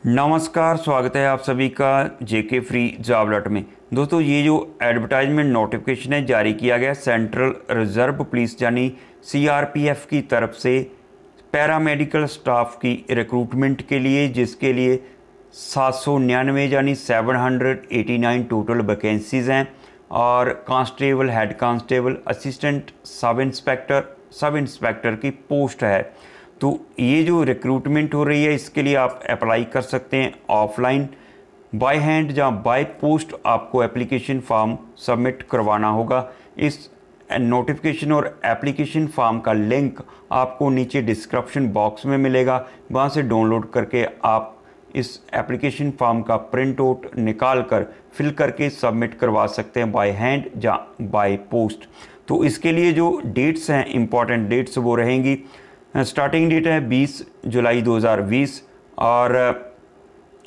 नमस्कार, स्वागत है आप सभी का जेके फ्री जॉब अलर्ट में। दोस्तों, ये जो एडवर्टाइजमेंट नोटिफिकेशन है जारी किया गया सेंट्रल रिजर्व पुलिस यानी सीआरपीएफ की तरफ से पैरामेडिकल स्टाफ की रिक्रूटमेंट के लिए, जिसके लिए 799 यानी 789 टोटल वैकेंसीज़ हैं और constable, head constable, assistant sub inspector की पोस्ट है। तो ये जो रिक्रूटमेंट हो रही है इसके लिए आप अप्लाई कर सकते हैं ऑफलाइन, बाय हैंड या बाय पोस्ट। आपको एप्लीकेशन फॉर्म सबमिट करवाना होगा। इस नोटिफिकेशन और एप्लीकेशन फॉर्म का लिंक आपको नीचे डिस्क्रिप्शन बॉक्स में मिलेगा, वहाँ से डाउनलोड करके आप इस एप्लीकेशन फॉर्म का प्रिंट आउट निकाल कर फिल करके सबमिट करवा सकते हैं बाय हैंड या बाय पोस्ट। तो इसके लिए जो डेट्स हैं, इम्पॉर्टेंट डेट्स, वो रहेंगी। स्टार्टिंग डेट है 20 जुलाई 2020 और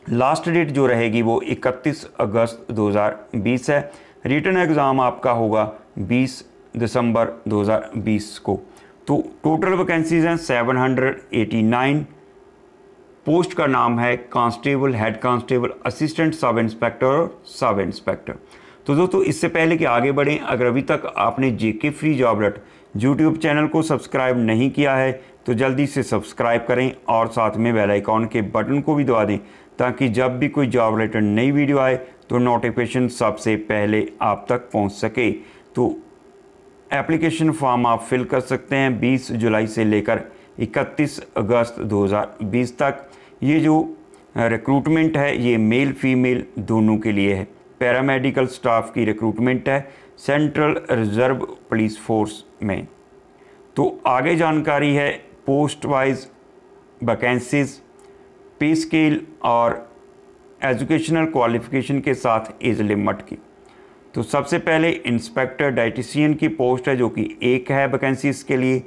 लास्ट डेट जो रहेगी वो 31 अगस्त 2020 है। रिटन एग्ज़ाम आपका होगा 20 दिसंबर 2020 को। तो टोटल वैकेंसीज़ हैं 789। पोस्ट का नाम है constable, head constable, assistant sub inspector और सब इंस्पेक्टर। तो दोस्तों, इससे पहले कि आगे बढ़ें, अगर अभी तक आपने JK free job alert YouTube channel को सब्सक्राइब नहीं किया है तो जल्दी से सब्सक्राइब करें और साथ में बेल आइकॉन के बटन को भी दबा दें, ताकि जब भी कोई जॉब रिलेटेड नई वीडियो आए तो नोटिफिकेशन सबसे पहले आप तक पहुंच सके। तो एप्लीकेशन फॉर्म आप फिल कर सकते हैं 20 जुलाई से लेकर 31 अगस्त 2020 तक। ये जो रिक्रूटमेंट है ये मेल फीमेल दोनों के लिए है। पैरामेडिकल स्टाफ की रिक्रूटमेंट है सेंट्रल रिजर्व पुलिस फोर्स में। तो आगे जानकारी है पोस्ट वाइज वैकेंसीज, पे स्केल और एजुकेशनल क्वालिफिकेशन के साथ एज लिमिट की। तो सबसे पहले इंस्पेक्टर डाइटिशियन की पोस्ट है जो कि एक है वैकेंसी इसके लिए।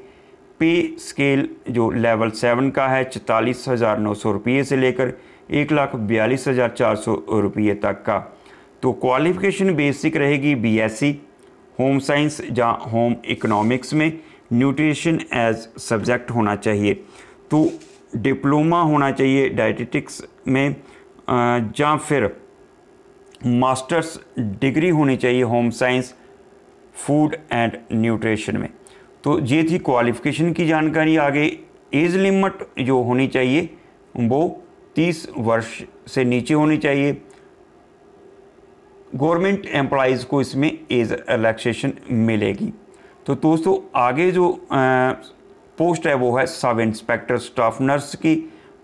पे स्केल जो लेवल 7 का है 44,900 रुपये से लेकर 1,42,400 रुपये तक का। तो क्वालिफिकेशन बेसिक रहेगी बीएससी, होम साइंस या होम इकोनॉमिक्स में न्यूट्रिशन एज सब्जेक्ट होना चाहिए। तो डिप्लोमा होना चाहिए डाइटेटिक्स में या फिर मास्टर्स डिग्री होनी चाहिए home science, food and nutrition में। तो ये थी क्वालिफिकेशन की जानकारी। आगे एज लिमिट जो होनी चाहिए वो 30 वर्ष से नीचे होनी चाहिए। गवर्नमेंट एम्प्लॉइज़ को इसमें एज रिलैक्सेशन मिलेगी। तो दोस्तों, आगे जो पोस्ट है वो है सब इंस्पेक्टर स्टाफ नर्स की।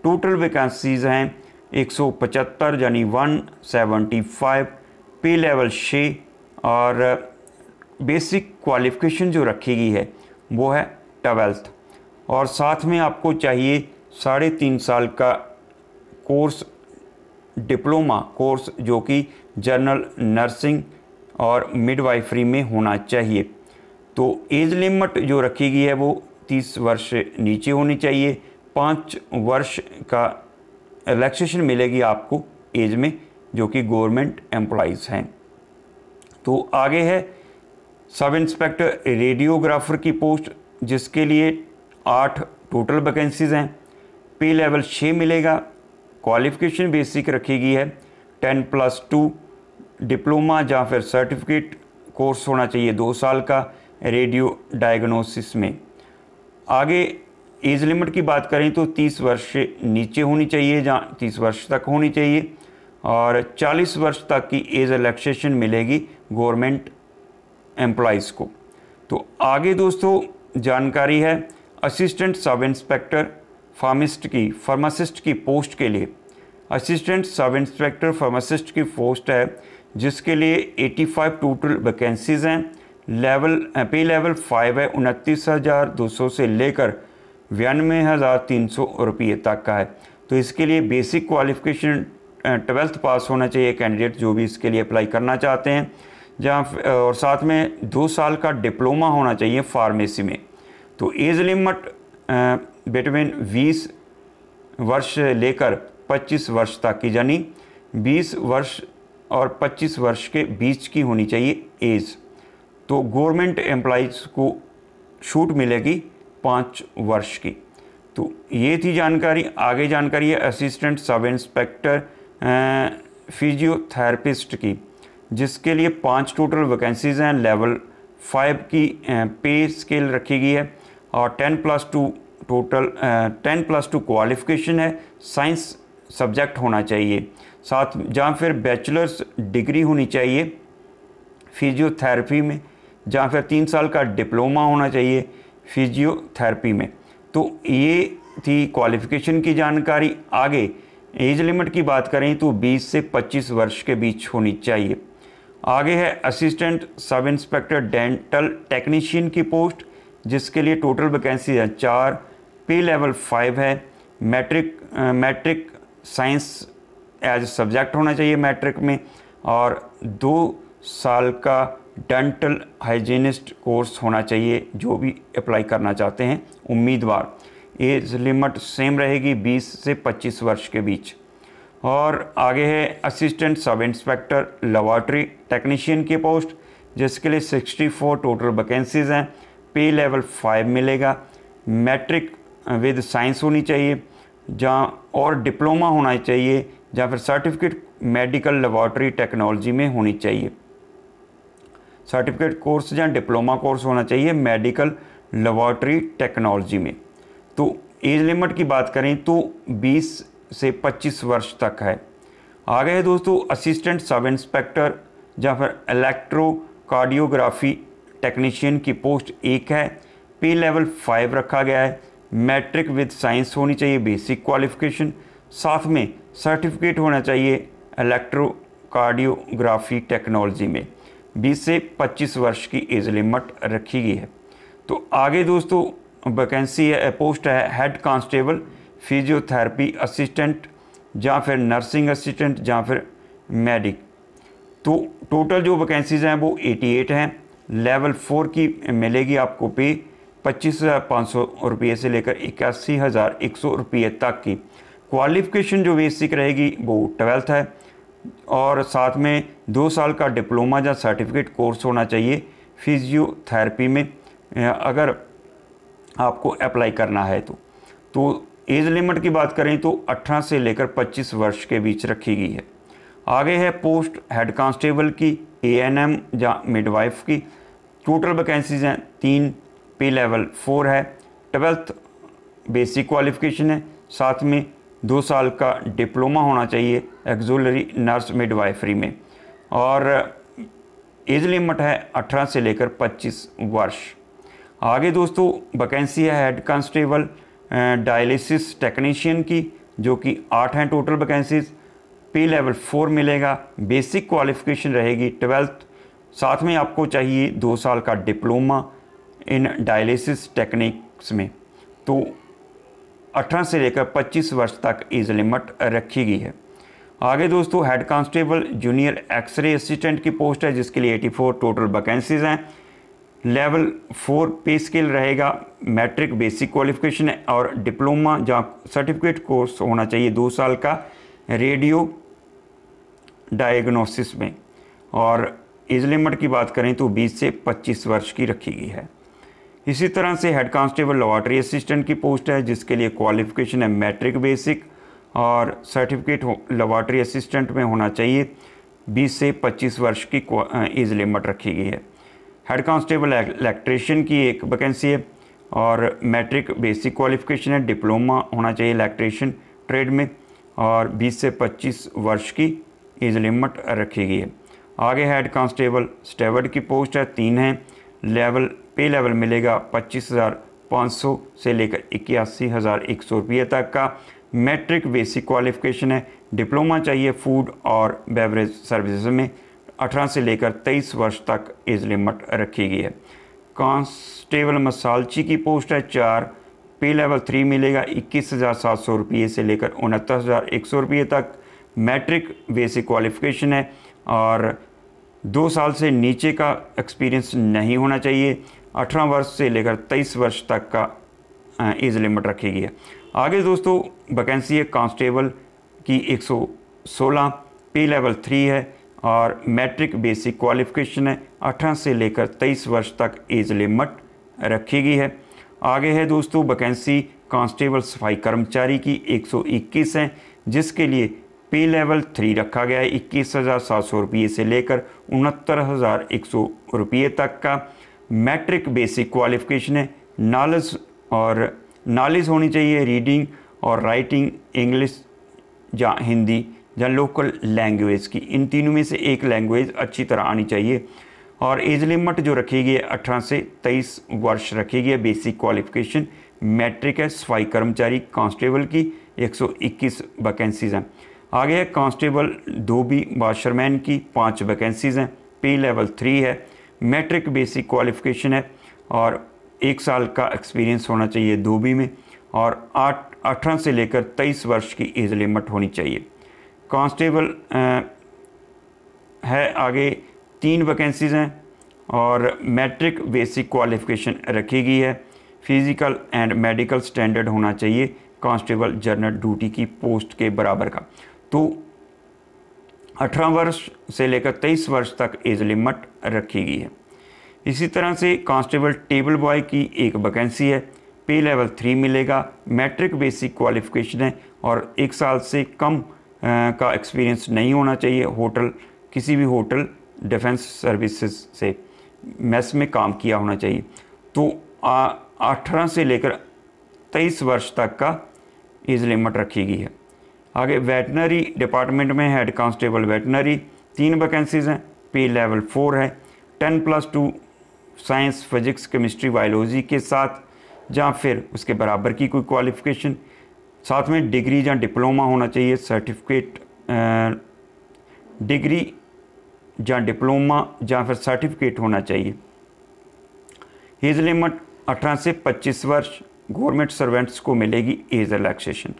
टोटल वैकेंसीज़ हैं 175 यानी 175, पे लेवल 6 और बेसिक क्वालिफिकेशन जो रखी गई है वो है 12th और साथ में आपको चाहिए 3.5 साल का कोर्स, डिप्लोमा कोर्स जो कि जनरल नर्सिंग और मिडवाइफरी में होना चाहिए। तो एज लिमिट जो रखी गई है वो 30 वर्ष से नीचे होनी चाहिए। 5 वर्ष का रिलैक्सेशन मिलेगी आपको एज में, जो कि गवर्नमेंट एम्प्लॉइज़ हैं। तो आगे है सब इंस्पेक्टर रेडियोग्राफर की पोस्ट, जिसके लिए 8 टोटल वैकेंसीज़ हैं। पे लेवल 6 मिलेगा। क्वालिफिकेशन बेसिक रखी गई है 10+2 डिप्लोमा या फिर सर्टिफिकेट कोर्स होना चाहिए 2 साल का रेडियो डायग्नोसिस में। आगे एज लिमिट की बात करें तो 30 वर्ष से नीचे होनी चाहिए या 30 वर्ष तक होनी चाहिए और 40 वर्ष तक की एज रिलैक्सेशन मिलेगी गवर्नमेंट एम्प्लॉइज़ को। तो आगे दोस्तों जानकारी है असिस्टेंट सब इंस्पेक्टर फार्मासिस्ट की पोस्ट के लिए। असिस्टेंट सब इंस्पेक्टर फार्मासिस्ट की पोस्ट है जिसके लिए 85 टोटल वैकेंसीज़ हैं। पे लेवल 5 है 29,200 से लेकर 92,300 रुपये तक का है। तो इसके लिए बेसिक क्वालिफिकेशन 12th पास होना चाहिए कैंडिडेट जो भी इसके लिए अप्लाई करना चाहते हैं, जहाँ और साथ में 2 साल का डिप्लोमा होना चाहिए फार्मेसी में। तो एज लिमिट बिटवीन 20 वर्ष से लेकर 25 वर्ष तक की, यानी 20 वर्ष और 25 वर्ष के बीच की होनी चाहिए एज। तो गवर्नमेंट एम्प्लॉइज़ को छूट मिलेगी 5 वर्ष की। तो ये थी जानकारी। आगे जानकारी है असिस्टेंट सब इंस्पेक्टर फिजियोथेरेपिस्ट की, जिसके लिए 5 टोटल वैकेंसीज़ हैं। लेवल 5 की पे स्केल रखी गई है और 10+2 टोटल 10+2 क्वालिफ़िकेशन है। साइंस सब्जेक्ट होना चाहिए, साथ जहाँ फिर बैचलर्स डिग्री होनी चाहिए फिजियोथेरेपी में, जहाँ फिर 3 साल का डिप्लोमा होना चाहिए फिजियोथेरेपी में। तो ये थी क्वालिफ़िकेशन की जानकारी। आगे एज लिमिट की बात करें तो 20 से 25 वर्ष के बीच होनी चाहिए। आगे है assistant sub inspector dental technician की पोस्ट, जिसके लिए टोटल वैकेंसी है 4, पे लेवल 5 है। मैट्रिक साइंस एज सब्जेक्ट होना चाहिए मैट्रिक में, और 2 साल का डेंटल हाइजीनिस्ट कोर्स होना चाहिए जो भी अप्लाई करना चाहते हैं उम्मीदवार। एज लिमिट सेम रहेगी 20 से 25 वर्ष के बीच। और आगे है assistant sub inspector laboratory technician की पोस्ट, जिसके लिए 64 टोटल वैकेंसीज़ हैं। पे लेवल 5 मिलेगा। मैट्रिक विद साइंस होनी चाहिए जहाँ, और डिप्लोमा होना चाहिए, जहाँ फिर सर्टिफिकेट मेडिकल लेबॉरेटरी टेक्नोलॉजी में होनी चाहिए। सर्टिफिकेट कोर्स या डिप्लोमा कोर्स होना चाहिए मेडिकल लेबॉरेटरी टेक्नोलॉजी में। तो एज लिमिट की बात करें तो 20 से 25 वर्ष तक है। आगे है दोस्तों असिस्टेंट सब इंस्पेक्टर, जहाँ पर इलेक्ट्रोकार्डियोग्राफी टेक्नीशियन की पोस्ट 1 है। पे लेवल 5 रखा गया है। मैट्रिक विद साइंस होनी चाहिए बेसिक क्वालिफिकेशन, साथ में सर्टिफिकेट होना चाहिए इलेक्ट्रोकार्डियोग्राफी टेक्नोलॉजी में। 20 से 25 वर्ष की एज लिमिट रखी गई है। तो आगे दोस्तों वैकेंसी है, पोस्ट है हेड कांस्टेबल फिजियोथेरेपी असिस्टेंट, जहाँ फिर नर्सिंग असिस्टेंट, जहाँ फिर मेडिक। तो टोटल जो वैकेंसीज़ हैं वो 88 हैं। लेवल 4 की मिलेगी आपको पे 25,500 रुपये से लेकर 81,100 रुपये तक की। क्वालिफ़िकेशन जो बेसिक रहेगी वो 12th है, और साथ में 2 साल का डिप्लोमा या सर्टिफिकेट कोर्स होना चाहिए फिजियोथेरेपी में अगर आपको अप्लाई करना है तो एज लिमिट की बात करें तो 18 से लेकर 25 वर्ष के बीच रखी गई है। आगे है पोस्ट हेड कांस्टेबल की ANM या मिडवाइफ की। टोटल वैकेंसीज़ हैं 3, पे लेवल 4 है। 12th बेसिक क्वालिफ़िकेशन है, साथ में 2 साल का डिप्लोमा होना चाहिए एक्सुलरी नर्स मिडवाइफरी में, और एज लिमिट है 18 से लेकर 25 वर्ष। आगे दोस्तों वैकेंसी है हेड कांस्टेबल डायलिसिस टेक्नीशियन की, जो कि 8 हैं टोटल वैकेंसीज। पे लेवल 4 मिलेगा। बेसिक क्वालिफ़िकेशन रहेगी 12th, साथ में आपको चाहिए 2 साल का डिप्लोमा इन डायलिसिस टेक्निक्स में। तो 18 से लेकर 25 वर्ष तक एज लिमिट रखी गई है। आगे दोस्तों head constable junior x-ray assistant की पोस्ट है, जिसके लिए 84 टोटल वैकेंसीज़ हैं। लेवल 4 पे स्केल रहेगा। मैट्रिक बेसिक क्वालिफ़िकेशन है और डिप्लोमा जहाँ सर्टिफिकेट कोर्स होना चाहिए 2 साल का रेडियो डायग्नोसिस में, और एज लिमिट की बात करें तो 20 से 25 वर्ष की रखी गई है। इसी तरह से हेड कांस्टेबल लेबॉरेटरी असिस्टेंट की पोस्ट है, जिसके लिए क्वालिफ़िकेशन है मैट्रिक बेसिक और सर्टिफिकेट लेबॉरेटरी असिस्टेंट में होना चाहिए। 20 से 25 वर्ष की एज लिमिट रखी गई है। हेड कांस्टेबल इलेक्ट्रीशियन की एक वैकेंसी है और मैट्रिक बेसिक क्वालिफ़िकेशन है, डिप्लोमा होना चाहिए इलेक्ट्रीशियन ट्रेड में, और 20 से 25 वर्ष की एज लिमिट रखी गई है। आगे हेड कांस्टेबल स्टेवर्ड की पोस्ट है, 3 हैं। पे लेवल मिलेगा 25,500 से लेकर 81,100 रुपये तक का। मैट्रिक बेसिक क्वालिफ़िकेशन है, डिप्लोमा चाहिए फूड और बेवरेज सर्विसेज में। 18 से लेकर 23 वर्ष तक एज लिमिट रखी गई है। कांस्टेबल मसालची की पोस्ट है 4, पे लेवल 3 मिलेगा 21,700 रुपये से लेकर 69,100 रुपये तक। मैट्रिक बेसिक क्वालिफ़िकेशन है और 2 साल से नीचे का एक्सपीरियंस नहीं होना चाहिए। 18 वर्ष से लेकर 23 वर्ष तक का एज लिमिट रखी गई है। आगे दोस्तों वैकेंसी है कांस्टेबल की 116, पे लेवल 3 है और मैट्रिक बेसिक क्वालिफ़िकेशन है। 18 से लेकर 23 वर्ष तक एज लिमिट रखी गई है। आगे है दोस्तों वैकेंसी कांस्टेबल सफाई कर्मचारी की 121 है, जिसके लिए पे लेवल 3 रखा गया है 21,700 रुपये से लेकर 69,100 रुपये तक का। मैट्रिक बेसिक क्वालिफिकेशन है, नॉलेज होनी चाहिए रीडिंग और राइटिंग, इंग्लिश या हिंदी या लोकल लैंग्वेज की, इन तीनों में से एक लैंग्वेज अच्छी तरह आनी चाहिए। और एज लिमिट जो रखी गई है 18 से 23 वर्ष रखी गई है। बेसिक क्वालिफिकेशन मैट्रिक है। सफाई कर्मचारी कांस्टेबल की 121 वैकेंसीज़ हैं। आगे है कांस्टेबल 2B वाशरमैन की 5 वैकेंसीज़ हैं। पे लेवल 3 है। मैट्रिक बेसिक क्वालिफिकेशन है और 1 साल का एक्सपीरियंस होना चाहिए 2B में और 18 से लेकर 23 वर्ष की एज लिमिट होनी चाहिए। कांस्टेबल है आगे 3 वैकेंसीज़ हैं और मैट्रिक बेसिक क्वालिफिकेशन रखी गई है। फिज़िकल एंड मेडिकल स्टैंडर्ड होना चाहिए कांस्टेबल जनरल ड्यूटी की पोस्ट के बराबर का। तो 18 वर्ष से लेकर 23 वर्ष तक एज लिमिट रखी गई है। इसी तरह से कांस्टेबल टेबल बॉय की 1 वैकेंसी है। पे लेवल 3 मिलेगा। मैट्रिक बेसिक क्वालिफिकेशन है और 1 साल से कम का एक्सपीरियंस नहीं होना चाहिए। किसी भी होटल डिफेंस सर्विसेज से मेस में काम किया होना चाहिए। तो 18 से लेकर 23 वर्ष तक का एज लिमिट रखी गई है। आगे वेटनरी डिपार्टमेंट में हेड कांस्टेबल वेटनरी 3 वैकेंसीज़ हैं। पे लेवल 4 है। 10+2 साइंस फिजिक्स केमिस्ट्री बायोलॉजी के साथ या फिर उसके बराबर की कोई क्वालिफ़िकेशन, साथ में डिग्री या डिप्लोमा होना चाहिए। सर्टिफिकेट डिग्री या डिप्लोमा या फिर सर्टिफिकेट होना चाहिए। एज लिमिट 18 से 25 वर्ष। गवर्नमेंट सर्वेंट्स को मिलेगी एज रिलैक्सेशन।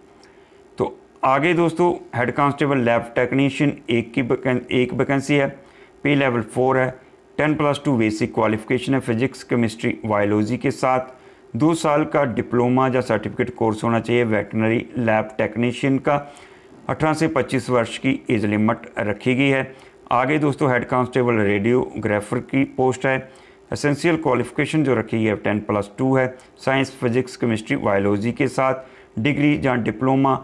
तो आगे दोस्तों head constable lab technician 1 vacancy है। पे लेवल 4 है। 10+2 बेसिक क्वालिफिकेशन है। फिजिक्स केमिस्ट्री बायोलॉजी के साथ 2 साल का डिप्लोमा या सर्टिफिकेट कोर्स होना चाहिए वेटनरी लैब टेक्नीशियन का। 18 से 25 वर्ष की एज लिमिट रखी गई है। आगे दोस्तों हेड कांस्टेबल रेडियोग्राफर की पोस्ट है। एसेंशियल क्वालिफिकेशन जो रखी है 10+2 है। साइंस फिजिक्स केमिस्ट्री बायोलॉजी के साथ डिग्री या डिप्लोमा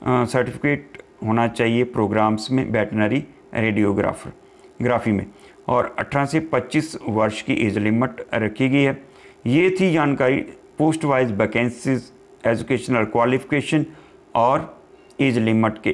सर्टिफिकेट होना चाहिए प्रोग्राम्स में वेटनरी रेडियोग्राफी में और 18 से 25 वर्ष की एज लिमिट रखी गई है। ये थी जानकारी post wise vacancies, educational qualification और एज लिमिट के